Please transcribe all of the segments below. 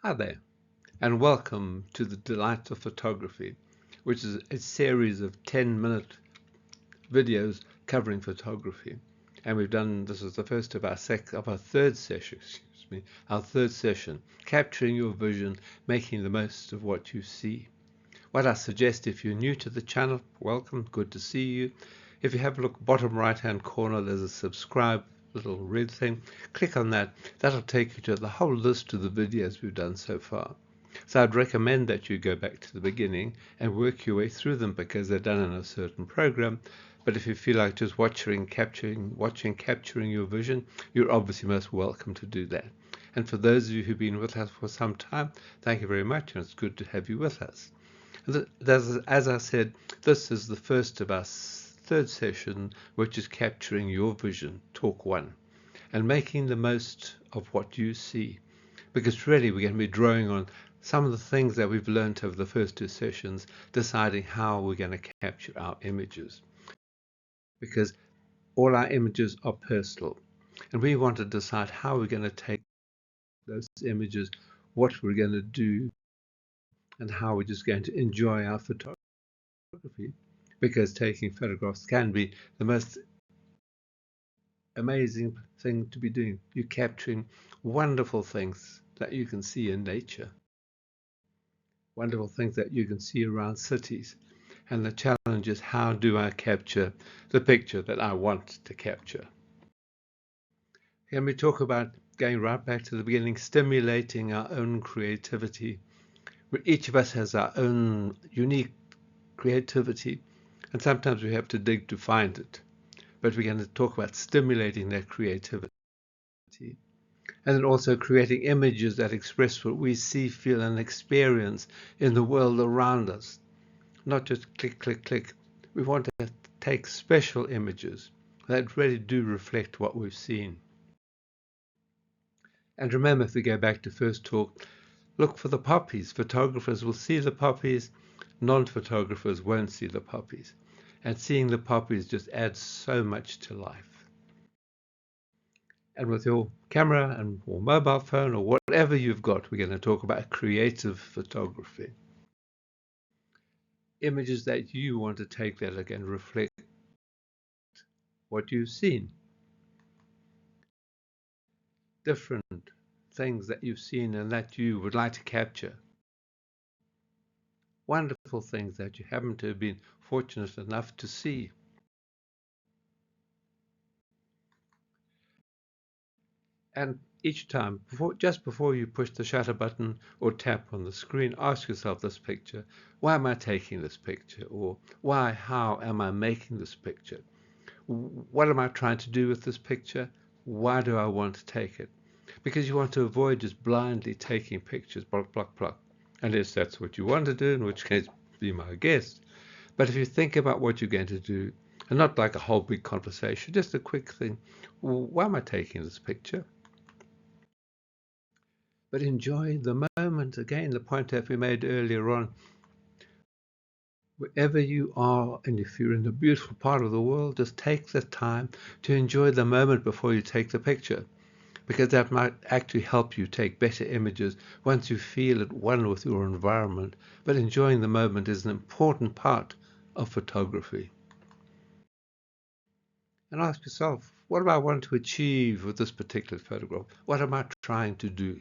Hi there, and welcome to the Delights of Photography, which is a series of 10-minute videos covering photography. And this is the first of our third session, our third session, capturing your vision, making the most of what you see. What I suggest, if you're new to the channel, welcome, good to see you. If you have a look bottom right hand corner, there's a subscribe little red thing. Click on that. That'll take you to the whole list of the videos we've done so far. So I'd recommend that you go back to the beginning and work your way through them because they're done in a certain program. But if you feel like just capturing your vision, you're obviously most welcome to do that. And for those of you who've been with us for some time, thank you very much, and it's good to have you with us. As I said, this is the first of our third session, which is capturing your vision, talk one, and making the most of what you see. Because really we're going to be drawing on some of the things that we've learned over the first two sessions, deciding how we're going to capture our images. Because all our images are personal, and we want to decide how we're going to take those images, what we're going to do, and how we're just going to enjoy our photography. Because taking photographs can be the most amazing thing to be doing. You're capturing wonderful things that you can see in nature, wonderful things that you can see around cities. And the challenge is, how do I capture the picture that I want to capture? Can we talk about going right back to the beginning, stimulating our own creativity? Each of us has our own unique creativity, and sometimes we have to dig to find it. But we're going to talk about stimulating that creativity. And then also creating images that express what we see, feel, and experience in the world around us. Not just click, click, click. We want to take special images that really do reflect what we've seen. And remember, if we go back to first talk, look for the poppies. Photographers will see the poppies, non-photographers won't see the poppies. And seeing the poppies just adds so much to life. And with your camera and or mobile phone or whatever you've got, we're going to talk about creative photography. Images that you want to take that are going to reflect what you've seen. Different things that you've seen and that you would like to capture. Wonderful things that you happen to have been fortunate enough to see. And each time, just before you push the shutter button or tap on the screen, ask yourself this picture: why am I taking this picture? Or how am I making this picture? What am I trying to do with this picture? Why do I want to take it? Because you want to avoid just blindly taking pictures, block, block, block. Unless that's what you want to do, in which case be my guest. But if you think about what you're going to do, and not like a whole big conversation, just a quick thing: why am I taking this picture? But enjoy the moment. Again, the point that we made earlier on. Wherever you are, and if you're in a beautiful part of the world, just take the time to enjoy the moment before you take the picture, because that might actually help you take better images once you feel at one with your environment. But enjoying the moment is an important part of photography. And ask yourself, what do I want to achieve with this particular photograph? What am I trying to do?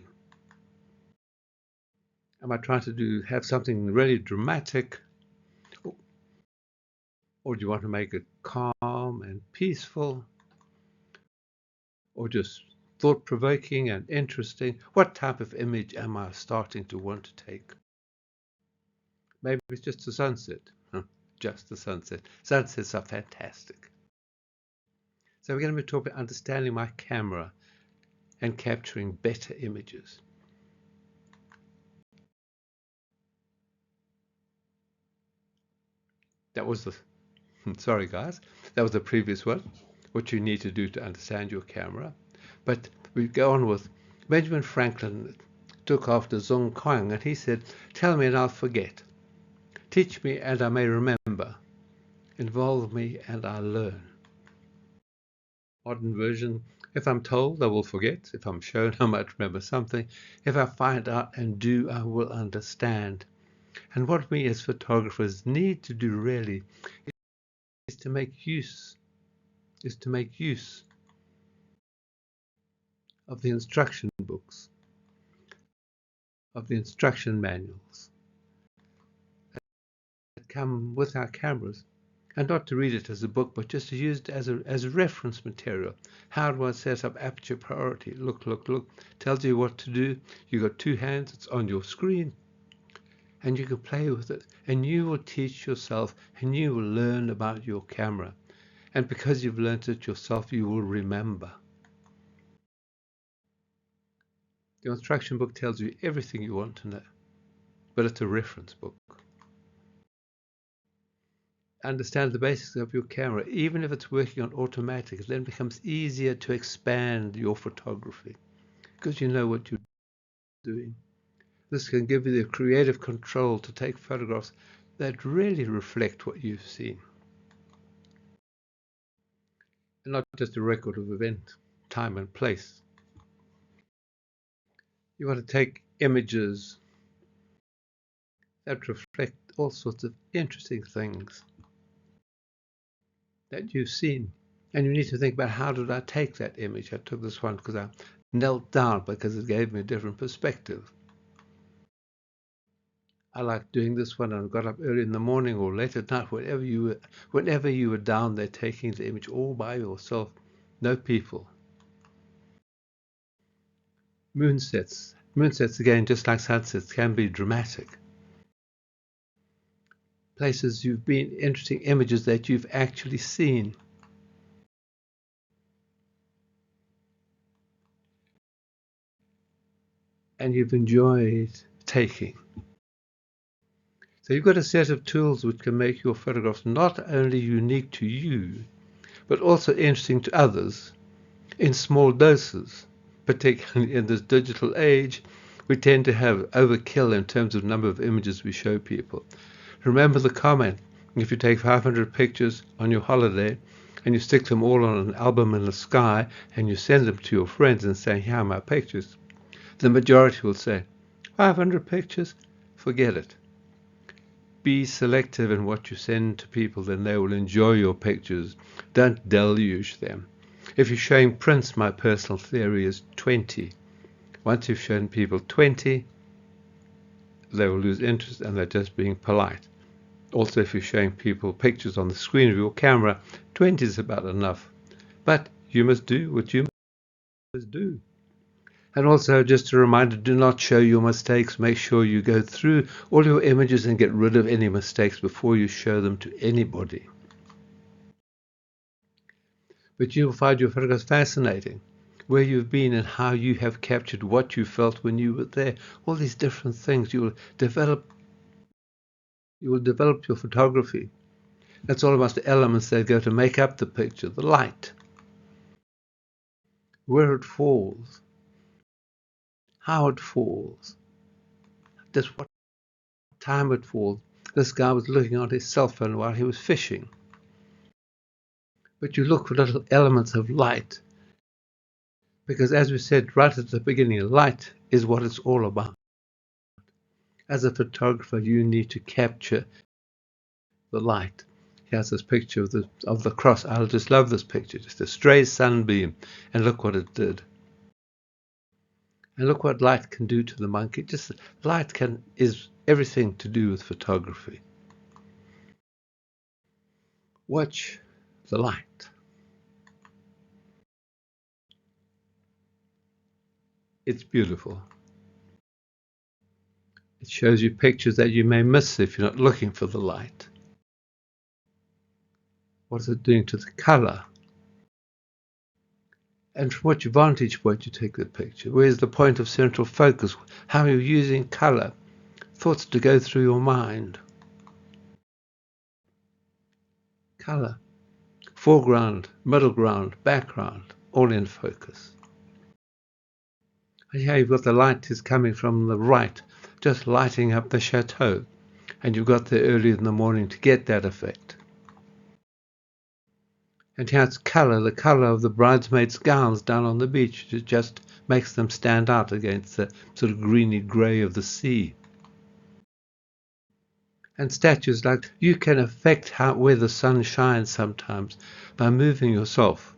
Am I trying to have something really dramatic? Or do you want to make it calm and peaceful? Or just thought-provoking and interesting? What type of image am I starting to want to take? Maybe it's just a sunset. Just the sunset. Sunsets are fantastic. So we're going to be talking about understanding my camera and capturing better images. That was the, sorry guys, that was the previous one, what you need to do to understand your camera. But we go on with Benjamin Franklin took after Zhong Kong, and he said, tell me and I'll forget. Teach me and I may remember. Involve me and I'll learn. Modern version, If I'm told, I will forget. If I'm shown, I might remember something. If I find out and do, I will understand. And what we as photographers need to do really is to make use of the instruction books, of the instruction manuals that come with our cameras, and not to read it as a book, but just to use it as a reference material. How do I set up aperture priority? Look, look, look. Tells you what to do. You got two hands. It's on your screen, and you can play with it. And you will teach yourself, and you will learn about your camera. And because you've learned it yourself, you will remember. The instruction book tells you everything you want to know, but it's a reference book. Understand the basics of your camera, even if it's working on automatic, it then becomes easier to expand your photography because you know what you're doing. This can give you the creative control to take photographs that really reflect what you've seen. And not just a record of event, time and place. You want to take images that reflect all sorts of interesting things that you've seen. And you need to think about, how did I take that image? I took this one because I knelt down because it gave me a different perspective. I like doing this one and I got up early in the morning or late at night, whenever you were down there taking the image all by yourself, no people. Moonsets again, just like sunsets, can be dramatic. Places you've been, interesting images that you've actually seen. And you've enjoyed taking. So you've got a set of tools which can make your photographs not only unique to you, but also interesting to others in small doses. Particularly in this digital age, we tend to have overkill in terms of number of images we show people. Remember the comment, if you take 500 pictures on your holiday and you stick them all on an album in the sky and you send them to your friends and say, here are my pictures, the majority will say, 500 pictures? Forget it. Be selective in what you send to people, then they will enjoy your pictures. Don't deluge them. If you're showing prints, my personal theory is 20. Once you've shown people 20, they will lose interest and they're just being polite. Also, if you're showing people pictures on the screen of your camera, 20 is about enough. But you must do what you must do. And also, just a reminder, do not show your mistakes. Make sure you go through all your images and get rid of any mistakes before you show them to anybody. But you'll find your photographs fascinating, where you've been and how you have captured what you felt when you were there. All these different things. You will develop your photography. That's all about the elements that go to make up the picture, the light, where it falls, how it falls, just what time it falls. This guy was looking on his cell phone while he was fishing. But you look for little elements of light, because as we said right at the beginning, light is what it's all about. As a photographer, you need to capture the light. Here's this picture of the cross. I just love this picture, just a stray sunbeam, and look what it did. And look what light can do to the monkey. Just light is everything to do with photography. Watch the light. It's beautiful. It shows you pictures that you may miss if you're not looking for the light. What is it doing to the color? And from which vantage point you take the picture? Where's the point of central focus? How are you using color? Thoughts to go through your mind. Color. Foreground, middle ground, background, all in focus. And here you've got the light is coming from the right, just lighting up the chateau. And you've got there early in the morning to get that effect. And here's colour, the colour of the bridesmaids' gowns down on the beach. It just makes them stand out against the sort of greeny grey of the sea. And statues, like you can affect where the sun shines sometimes by moving yourself.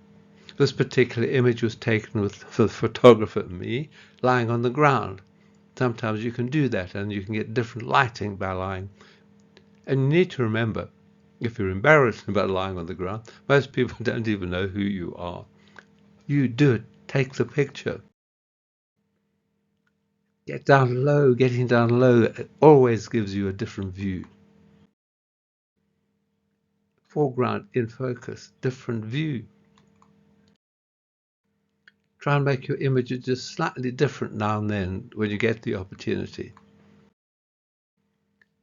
This particular image was taken with the photographer, me, lying on the ground. Sometimes you can do that and you can get different lighting by lying. And you need to remember, if you're embarrassed about lying on the ground, most people don't even know who you are. You do it. Take the picture. Get down low. Getting down low it always gives you a different view. Foreground in focus, different view. Try and make your images just slightly different now and then when you get the opportunity.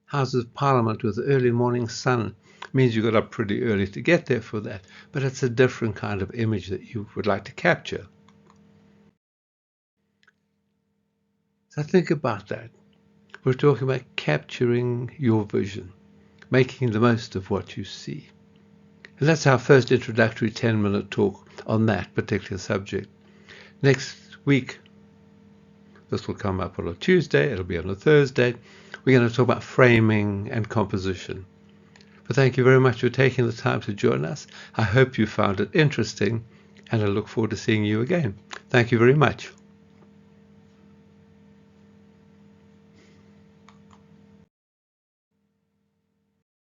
Houses of Parliament with the early morning sun means you got up pretty early to get there for that, but it's a different kind of image that you would like to capture. So think about that. We're talking about capturing your vision, making the most of what you see. And that's our first introductory 10-minute talk on that particular subject. Next week, this will come up on a Tuesday, it'll be on a Thursday. We're going to talk about framing and composition. But thank you very much for taking the time to join us. I hope you found it interesting, and I look forward to seeing you again. Thank you very much.